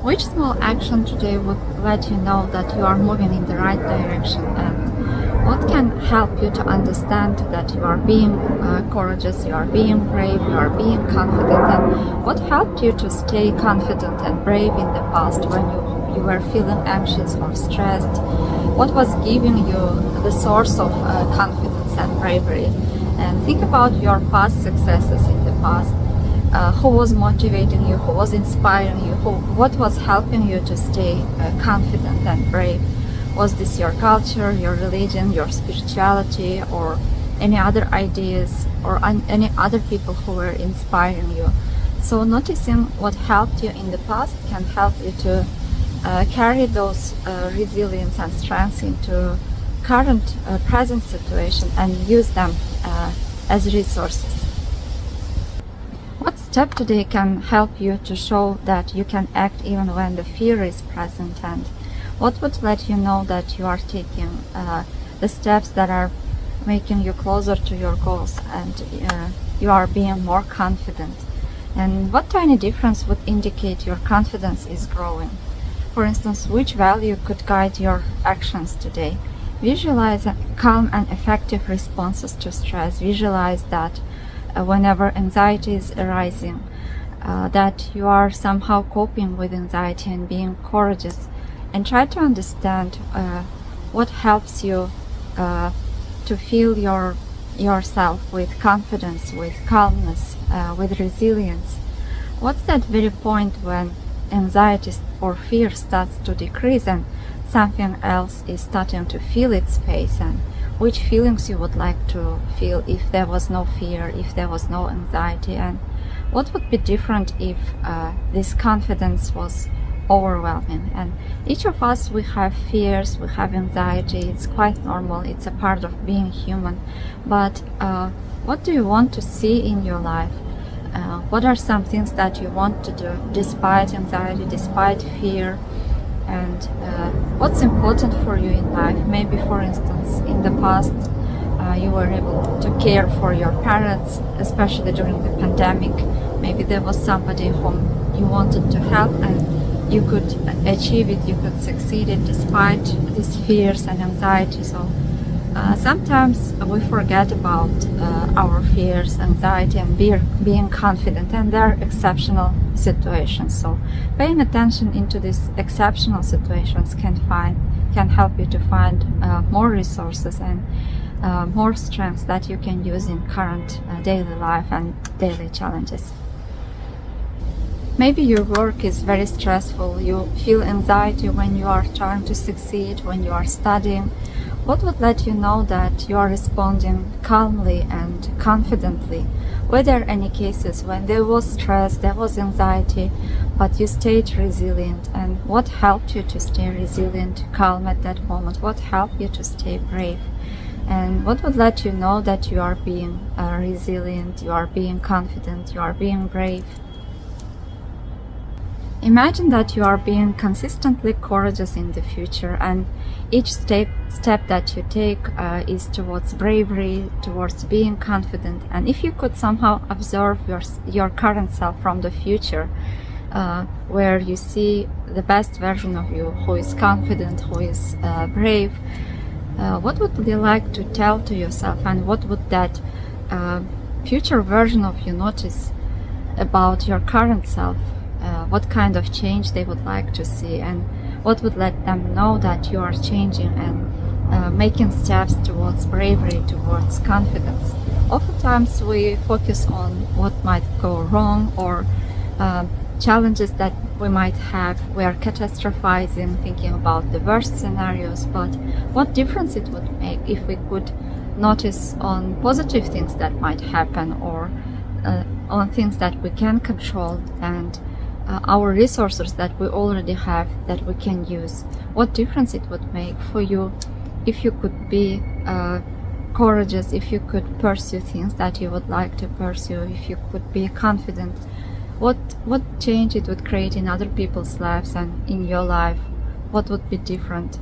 Which small action today would let you know that you are moving in the right direction, and what can help you to understand that you are being courageous, you are being brave, you are being confident, and what helped you to stay confident and brave in the past when you were feeling anxious or stressed? What was giving you the source of confidence and bravery? And think about your past successes in the past. Who was motivating you, who was inspiring you, what was helping you to stay confident and brave? Was this your culture, your religion, your spirituality, or any other ideas, or any other people who were inspiring you? So noticing what helped you in the past can help you to carry those resilience and strengths into current present situation and use them as resources. What step today can help you to show that you can act even when the fear is present, and what would let you know that you are taking the steps that are making you closer to your goals and you are being more confident? And what tiny difference would indicate your confidence is growing? For instance, which value could guide your actions today? Visualize calm and effective responses to stress. Visualize that whenever anxiety is arising, that you are somehow coping with anxiety and being courageous, and try to understand what helps you to feel yourself with confidence, with calmness, with resilience. What's that very point when anxiety or fear starts to decrease and something else is starting to fill its space? And which feelings you would like to feel if there was no fear, if there was no anxiety, and what would be different if this confidence was overwhelming? And each of us, we have fears, we have anxiety. It's quite normal, it's a part of being human. But what do you want to see in your life? What are some things that you want to do despite anxiety, despite fear? And what's important for you in life? Maybe, for instance, in the past you were able to care for your parents, especially during the pandemic. Maybe there was somebody whom you wanted to help and you could achieve it, you could succeed it despite these fears and anxiety. So sometimes we forget about our fears, anxiety, and being confident, and they're exceptional situations. So paying attention into these exceptional situations can help you to find more resources and more strengths that you can use in current daily life and daily challenges. Maybe your work is very stressful, you feel anxiety when you are trying to succeed, when you are studying. What would let you know that you are responding calmly and confidently? Were there any cases when there was stress, there was anxiety, but you stayed resilient? And what helped you to stay resilient, calm at that moment? What helped you to stay brave? And what would let you know that you are being resilient, you are being confident, you are being brave? Imagine that you are being consistently courageous in the future, and each step that you take is towards bravery, towards being confident. And if you could somehow observe your current self from the future, where you see the best version of you, who is confident, who is brave, what would you like to tell to yourself, and what would that future version of you notice about your current self? What kind of change they would like to see, and what would let them know that you are changing and making steps towards bravery, towards confidence. Oftentimes we focus on what might go wrong, or challenges that we might have. We are catastrophizing, thinking about the worst scenarios, but what difference it would make if we could notice on positive things that might happen, or on things that we can control, and our resources that we already have that we can use. What difference it would make for you if you could be courageous, if you could pursue things that you would like to pursue, if you could be confident. What change it would create in other people's lives and in your life? What would be different?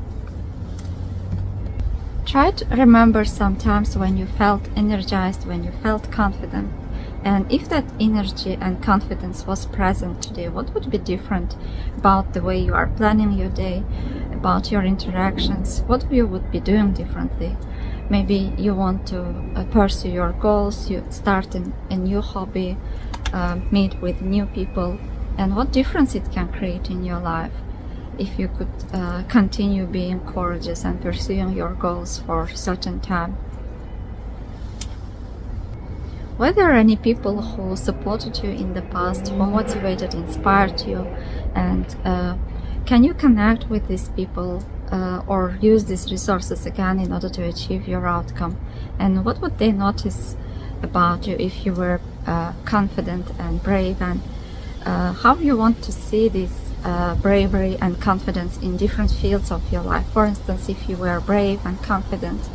Try to remember sometimes when you felt energized, when you felt confident. And if that energy and confidence was present today, what would be different about the way you are planning your day, about your interactions? What you would be doing differently? Maybe you want to pursue your goals, you start a new hobby, meet with new people, and what difference it can create in your life if you could continue being courageous and pursuing your goals for a certain time. Were there any people who supported you in the past, who motivated, inspired you, and can you connect with these people or use these resources again in order to achieve your outcome? And what would they notice about you if you were confident and brave, and how you want to see this bravery and confidence in different fields of your life? For instance, if you were brave and confident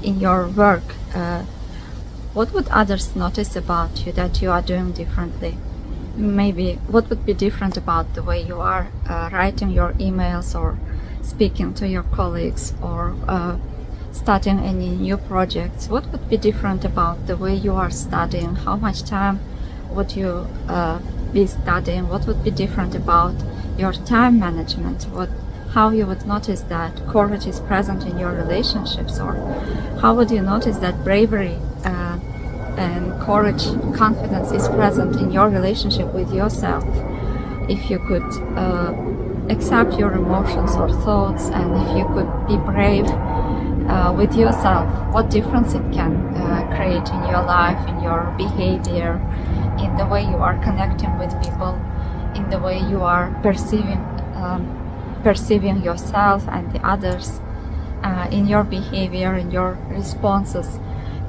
in your work, what would others notice about you that you are doing differently? Maybe what would be different about the way you are writing your emails or speaking to your colleagues or starting any new projects? What would be different about the way you are studying? How much time would you be studying? What would be different about your time management? How you would notice that courage is present in your relationships? Or how would you notice that bravery and courage, confidence is present in your relationship with yourself? If you could accept your emotions or thoughts, and if you could be brave with yourself, what difference it can create in your life, in your behavior, in the way you are connecting with people, in the way you are perceiving yourself and the others, in your behavior, in your responses,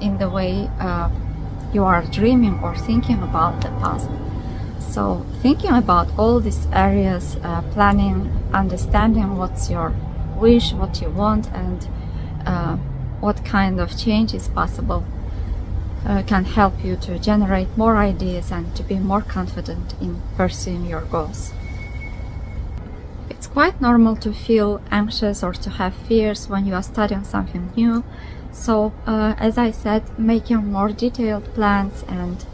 in the way you are dreaming or thinking about the past. So thinking about all these areas, planning, understanding what's your wish, what you want, and what kind of change is possible, can help you to generate more ideas and to be more confident in pursuing your goals. It's quite normal to feel anxious or to have fears when you are studying something new. So as I said, making more detailed plans and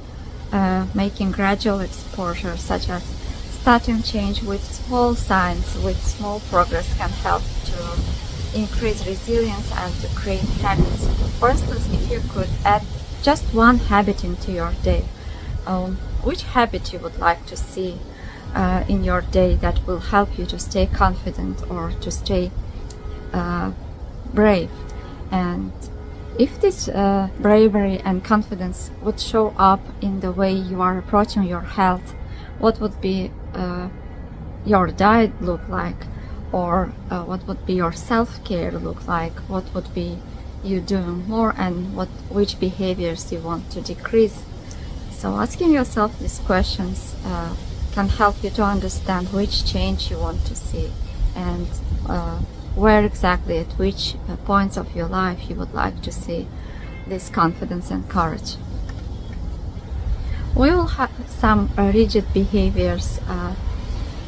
making gradual exposure, such as starting change with small signs, with small progress, can help to increase resilience and to create habits. For instance, if you could add just one habit into your day, which habit you would like to see in your day that will help you to stay confident or to stay brave? And if this bravery and confidence would show up in the way you are approaching your health, what would be your diet look like? Or what would be your self-care look like? What would be you doing more, and which behaviors you want to decrease? So asking yourself these questions can help you to understand which change you want to see, and where exactly, at which points of your life you would like to see this confidence and courage. We all have some rigid behaviors,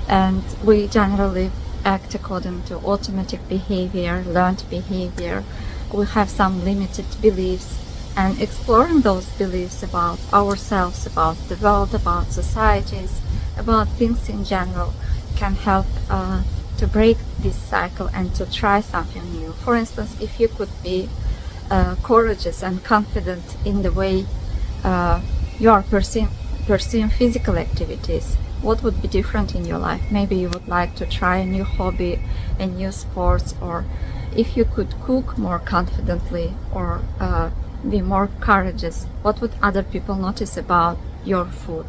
and we generally act according to automatic behavior, learned behavior. We have some limited beliefs, and exploring those beliefs about ourselves, about the world, about societies, about things in general, can help to break this cycle and to try something new. For instance, if you could be courageous and confident in the way you are pursuing physical activities, what would be different in your life? Maybe you would like to try a new hobby, a new sports, or if you could cook more confidently or be more courageous, what would other people notice about your food?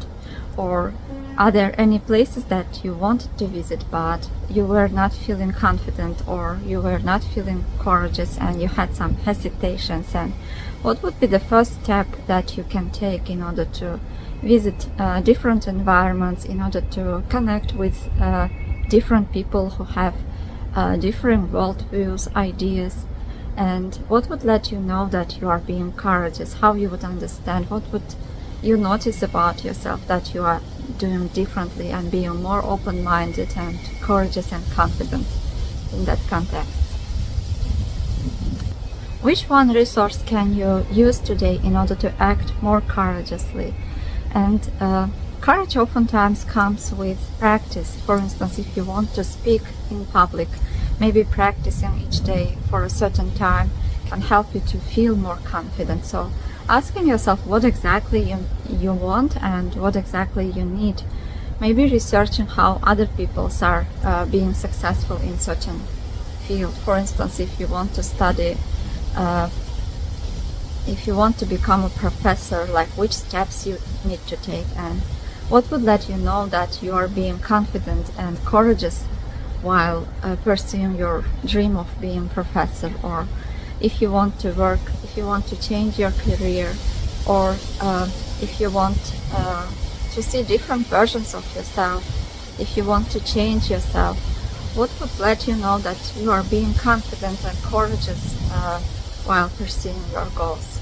Or are there any places that you wanted to visit but you were not feeling confident, or you were not feeling courageous and you had some hesitations? And what would be the first step that you can take in order to visit different environments, in order to connect with different people who have different worldviews, ideas? And what would let you know that you are being courageous? How you would understand? What would you notice about yourself that you are doing differently and being more open-minded and courageous and confident in that context? Which one resource can you use today in order to act more courageously? And courage oftentimes comes with practice. For instance, if you want to speak in public, maybe practicing each day for a certain time can help you to feel more confident. So asking yourself what exactly you want and what exactly you need. Maybe researching how other people are being successful in certain field. For instance, if you want to study, if you want to become a professor, like which steps you need to take and what would let you know that you are being confident and courageous while pursuing your dream of being a professor. Or if you want to work, if you want to change your career, or if you want to see different versions of yourself, if you want to change yourself, what would let you know that you are being confident and courageous while pursuing your goals?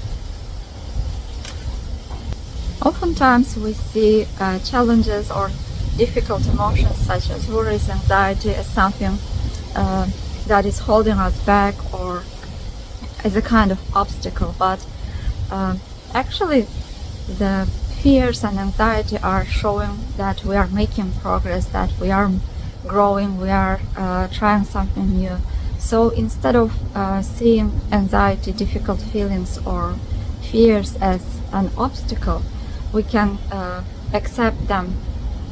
Oftentimes we see challenges or difficult emotions such as worries, anxiety as something that is holding us back or as a kind of obstacle, but actually the fears and anxiety are showing that we are making progress, that we are growing, we are trying something new. So instead of seeing anxiety, difficult feelings or fears as an obstacle, we can accept them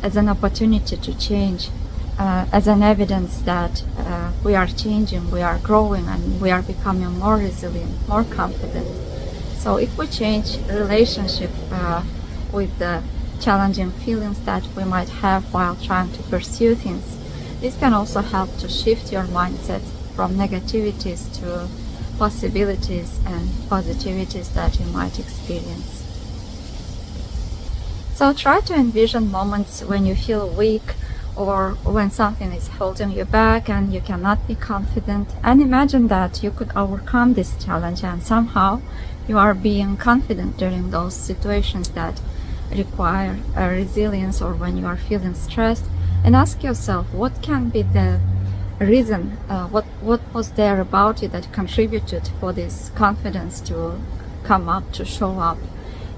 as an opportunity to change, as an evidence that we are changing, we are growing, and we are becoming more resilient, more confident. So if we change relationship with the challenging feelings that we might have while trying to pursue things, this can also help to shift your mindset from negativities to possibilities and positivities that you might experience. So try to envision moments when you feel weak or when something is holding you back and you cannot be confident, and imagine that you could overcome this challenge and somehow you are being confident during those situations that require resilience or when you are feeling stressed. And ask yourself, what can be the reason, what was there about you that contributed for this confidence to come up, to show up,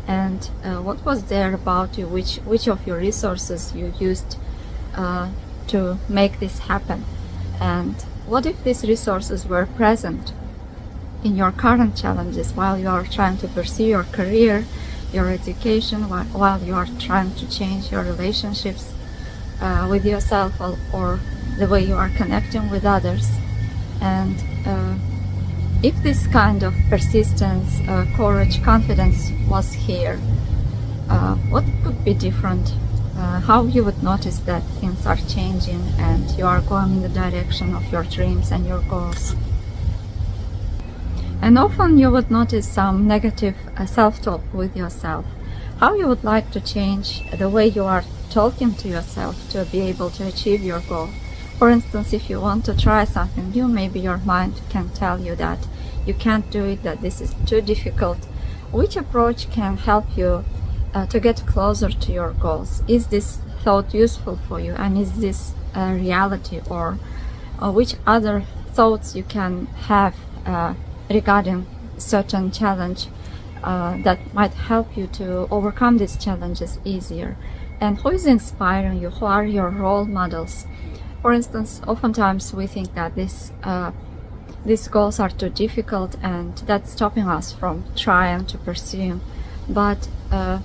and what was there about you, which of your resources you used to make this happen, and what if these resources were present in your current challenges while you are trying to pursue your career, your education, while you are trying to change your relationships with yourself or the way you are connecting with others. And if this kind of persistence, courage, confidence was here, what could be different? How you would notice that things are changing and you are going in the direction of your dreams and your goals. And often you would notice some negative self-talk with yourself. How you would like to change the way you are talking to yourself to be able to achieve your goal. For instance, if you want to try something new, maybe your mind can tell you that you can't do it, that this is too difficult. Which approach can help you to get closer to your goals? Is this thought useful for you, and is this a reality, or which other thoughts you can have regarding certain challenge that might help you to overcome these challenges easier? And who is inspiring you? Who are your role models? For instance, oftentimes we think that these goals are too difficult and that's stopping us from trying to pursue. But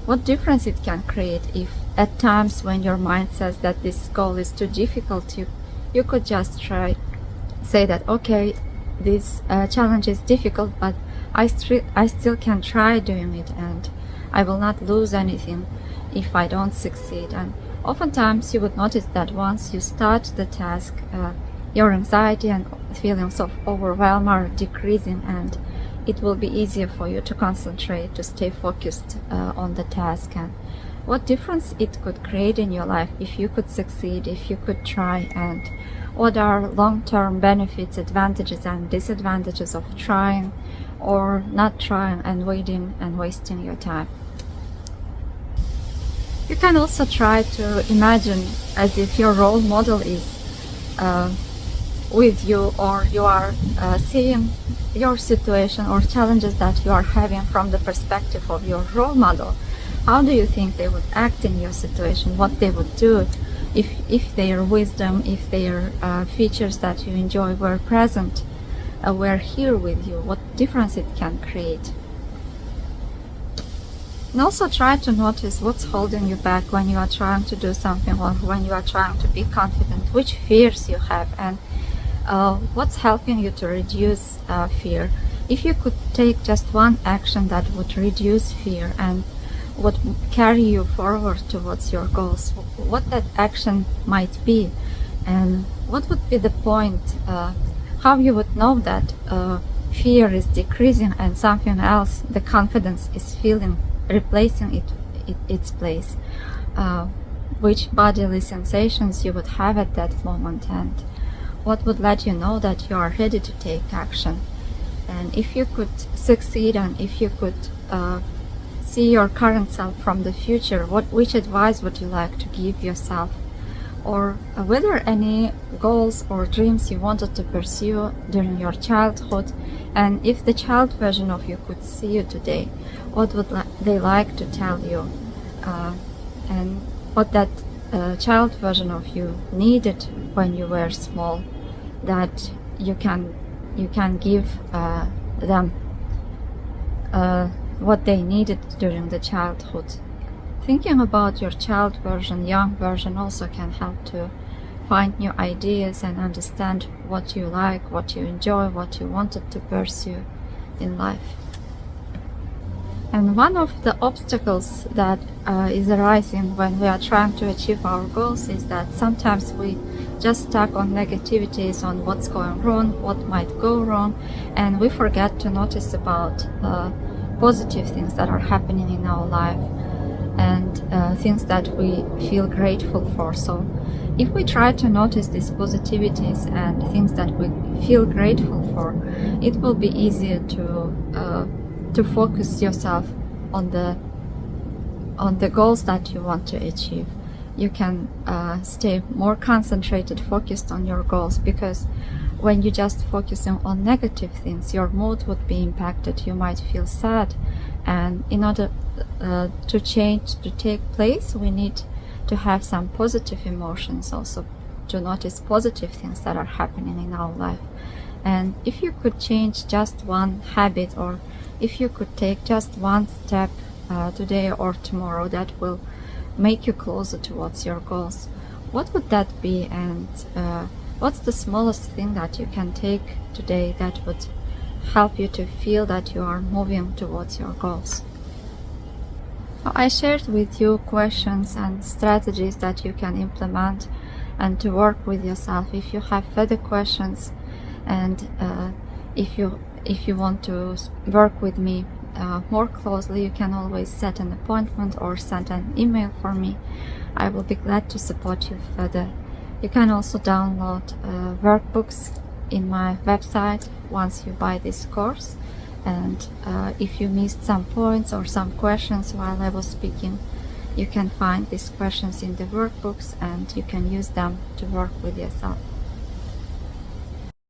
what difference it can create if at times when your mind says that this goal is too difficult, you could just say that, okay, this challenge is difficult, but I still can try doing it, and I will not lose anything if I don't succeed. And oftentimes you would notice that once you start the task, your anxiety and feelings of overwhelm are decreasing, and it will be easier for you to concentrate, to stay focused on the task. And what difference it could create in your life if you could succeed, if you could try, and what are long-term benefits, advantages and disadvantages of trying or not trying and waiting and wasting your time. You can also try to imagine as if your role model is with you, or you are seeing your situation or challenges that you are having from the perspective of your role model. How do you think they would act in your situation? What they would do if their wisdom, if their features that you enjoy were present, were here with you? What difference it can create? And also try to notice what's holding you back when you are trying to do something, or when you are trying to be confident, which fears you have, and what's helping you to reduce fear. If you could take just one action that would reduce fear and would carry you forward towards your goals, what that action might be, and what would be the point, how you would know that fear is decreasing and something else, the confidence, is replacing its place, which bodily sensations you would have at that moment, and what would let you know that you are ready to take action. And if you could succeed, and if you could see your current self from the future, which advice would you like to give yourself? Or were there any goals or dreams you wanted to pursue during your childhood? And if the child version of you could see you today, what would they like to tell you? And what that child version of you needed when you were small, that you can give them what they needed during the childhood. Thinking about your child version, young version, also can help to find new ideas and understand what you like, what you enjoy, what you wanted to pursue in life. And one of the obstacles that is arising when we are trying to achieve our goals is that sometimes we just stuck on negativities, on what's going wrong, what might go wrong, and we forget to notice about positive things that are happening in our life, and things that we feel grateful for. So if we try to notice these positivities and things that we feel grateful for, it will be easier to focus yourself on the goals that you want to achieve. You can stay more concentrated, focused on your goals, because when you just focusing on negative things, your mood would be impacted. You might feel sad, and in order to change to take place, we need to have some positive emotions, also to notice positive things that are happening in our life. And if you could change just one habit, or if you could take just one step today or tomorrow that will make you closer towards your goals, what would that be? And what's the smallest thing that you can take today that would help you to feel that you are moving towards your goals? I shared with you questions and strategies that you can implement and to work with yourself. If you have further questions, and if you want to work with me more closely, you can always set an appointment or send an email for me. I will be glad to support you further. You can also download workbooks in my website once you buy this course. And if you missed some points or some questions while I was speaking, you can find these questions in the workbooks, and you can use them to work with yourself.